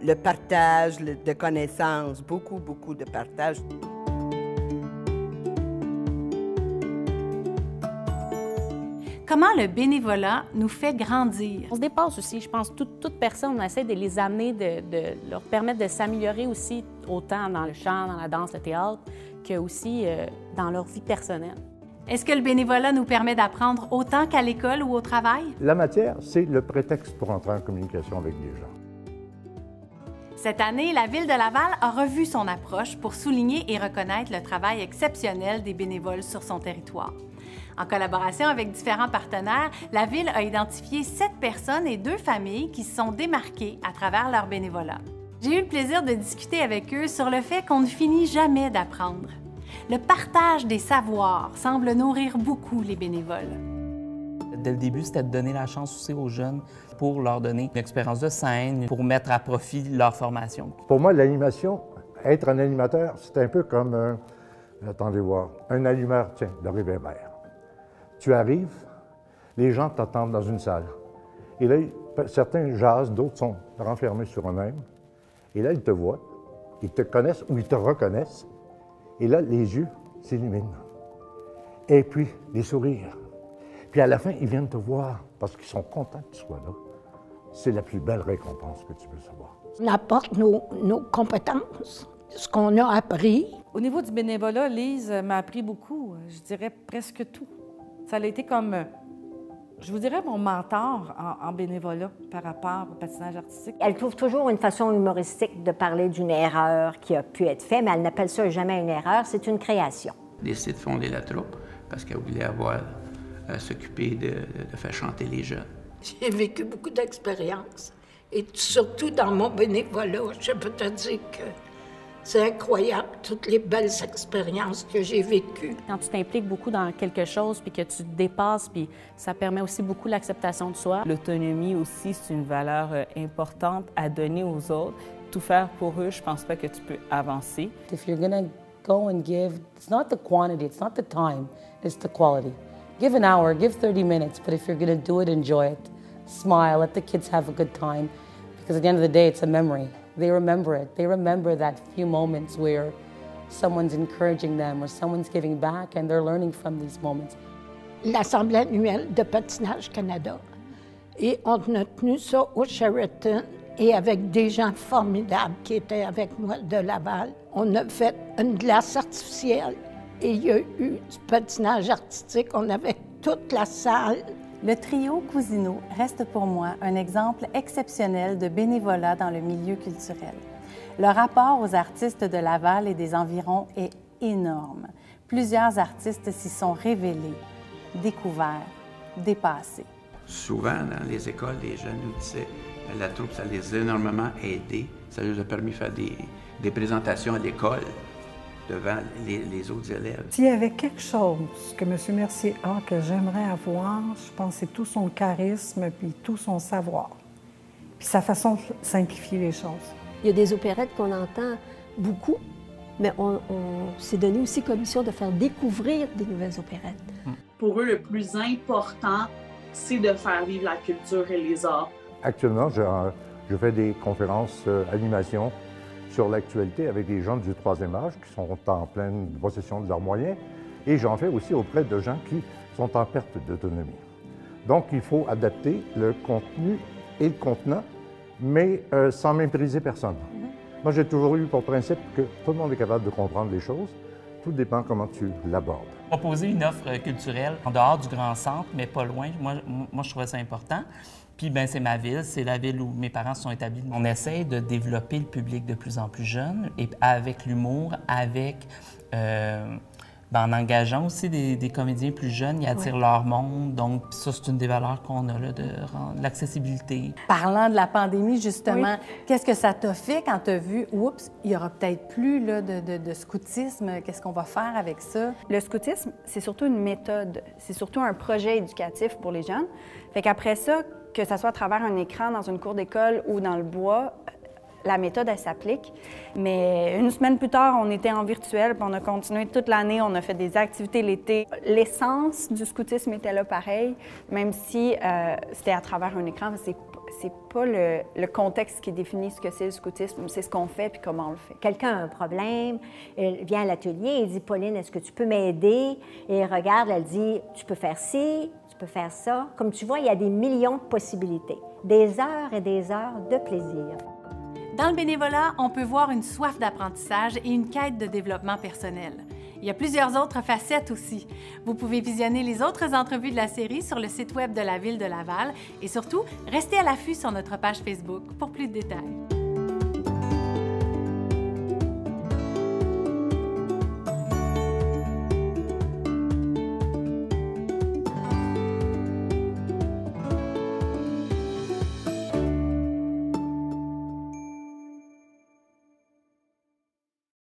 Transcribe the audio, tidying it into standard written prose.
le partage de connaissances, beaucoup, beaucoup de partage. Comment le bénévolat nous fait grandir? On se dépasse aussi, je pense, toute personne, on essaie de les amener, de leur permettre de s'améliorer aussi, autant dans le chant, dans la danse, le théâtre, que aussi dans leur vie personnelle. Est-ce que le bénévolat nous permet d'apprendre autant qu'à l'école ou au travail? La matière, c'est le prétexte pour entrer en communication avec des gens. Cette année, la Ville de Laval a revu son approche pour souligner et reconnaître le travail exceptionnel des bénévoles sur son territoire. En collaboration avec différents partenaires, la Ville a identifié 7 personnes et 2 familles qui se sont démarquées à travers leur bénévolat. J'ai eu le plaisir de discuter avec eux sur le fait qu'on ne finit jamais d'apprendre. Le partage des savoirs semble nourrir beaucoup les bénévoles. Dès le début, c'était de donner la chance aussi aux jeunes pour leur donner une expérience de scène, pour mettre à profit leur formation. Pour moi, l'animation, être un animateur, c'est un peu comme, attendez voir, un allumeur, tiens, de réverbère. Tu arrives, les gens t'attendent dans une salle. Et là, certains jasent, d'autres sont renfermés sur eux-mêmes. Et là, ils te voient, ils te connaissent ou ils te reconnaissent. Et là, les yeux s'illuminent. Et puis, les sourires. Puis à la fin, ils viennent te voir parce qu'ils sont contents que tu sois là. C'est la plus belle récompense que tu peux savoir. On apporte nos compétences, ce qu'on a appris. Au niveau du bénévolat, Lise m'a appris beaucoup, je dirais presque tout. Ça a été comme, je vous dirais, mon mentor en bénévolat par rapport au patinage artistique. Elle trouve toujours une façon humoristique de parler d'une erreur qui a pu être faite, mais elle n'appelle ça jamais une erreur, c'est une création. Elle a décidé de fonder la troupe parce qu'elle voulait avoir s'occuper de faire chanter les jeunes. J'ai vécu beaucoup d'expériences et surtout dans mon bénévolat, je peux te dire que c'est incroyable, toutes les belles expériences que j'ai vécues. Quand tu t'impliques beaucoup dans quelque chose, puis que tu te dépasses, puis ça permet aussi beaucoup l'acceptation de soi. L'autonomie aussi, c'est une valeur importante à donner aux autres. Tout faire pour eux, je pense pas que tu peux avancer. If you're gonna go and give, it's not the quantity, it's not the time, it's the quality. Give an hour, give 30 minutes, but if you're gonna do it, enjoy it. Smile, let the kids have a good time, because at the end of the day, it's a memory. They remember it. They remember that few moments where someone's encouraging them or someone's giving back and they're learning from these moments. L'Assemblée annuelle de Patinage Canada. Et on a tenu ça au Sheraton et avec des gens formidables qui étaient avec moi de Laval. On a fait une glace artificielle et il y a eu du patinage artistique. On avait toute la salle. Le trio Cousineau reste pour moi un exemple exceptionnel de bénévolat dans le milieu culturel. Le rapport aux artistes de Laval et des environs est énorme. Plusieurs artistes s'y sont révélés, découverts, dépassés. Souvent, dans les écoles, les jeunes nous disaient que la troupe, ça les a énormément aidés. Ça leur a permis de faire des présentations à l'école devant les autres élèves. S'il y avait quelque chose que M. Mercier a que j'aimerais avoir, je pense que c'est tout son charisme puis tout son savoir. Puis sa façon de simplifier les choses. Il y a des opérettes qu'on entend beaucoup, mais on s'est donné aussi comme mission de faire découvrir des nouvelles opérettes. Pour eux, le plus important, c'est de faire vivre la culture et les arts. Actuellement, je fais des conférences animation sur l'actualité avec des gens du 3e âge qui sont en pleine possession de leurs moyens et j'en fais aussi auprès de gens qui sont en perte d'autonomie. Donc, il faut adapter le contenu et le contenant, mais sans mépriser personne. Moi, j'ai toujours eu pour principe que tout le monde est capable de comprendre les choses. Tout dépend comment tu l'abordes. Proposer une offre culturelle en dehors du grand centre, mais pas loin, moi je trouvais ça important. Puis, ben c'est ma ville, c'est la ville où mes parents se sont établis. On essaie de développer le public de plus en plus jeune, et avec l'humour, en engageant aussi des comédiens plus jeunes, ils attirent leur monde. Donc, ça, c'est une des valeurs qu'on a, là, de l'accessibilité. Parlant de la pandémie, justement, qu'est-ce que ça t'a fait quand tu as vu, oups, il n'y aura peut-être plus là, de scoutisme, qu'est-ce qu'on va faire avec ça? Le scoutisme, c'est surtout une méthode, c'est surtout un projet éducatif pour les jeunes. Fait qu'après ça, que ça soit à travers un écran dans une cour d'école ou dans le bois, la méthode, elle s'applique. Mais une semaine plus tard, on était en virtuel, puis on a continué toute l'année, on a fait des activités l'été. L'essence du scoutisme était là pareil, même si c'était à travers un écran. c'est pas le contexte qui définit ce que c'est le scoutisme, c'est ce qu'on fait puis comment on le fait. Quelqu'un a un problème, il vient à l'atelier, il dit « Pauline, est-ce que tu peux m'aider? » Et il regarde, elle dit « Tu peux faire ci, tu peux faire ça. » Comme tu vois, il y a des millions de possibilités, des heures et des heures de plaisir. Dans le bénévolat, on peut voir une soif d'apprentissage et une quête de développement personnel. Il y a plusieurs autres facettes aussi. Vous pouvez visionner les autres entrevues de la série sur le site web de la Ville de Laval et surtout, restez à l'affût sur notre page Facebook pour plus de détails.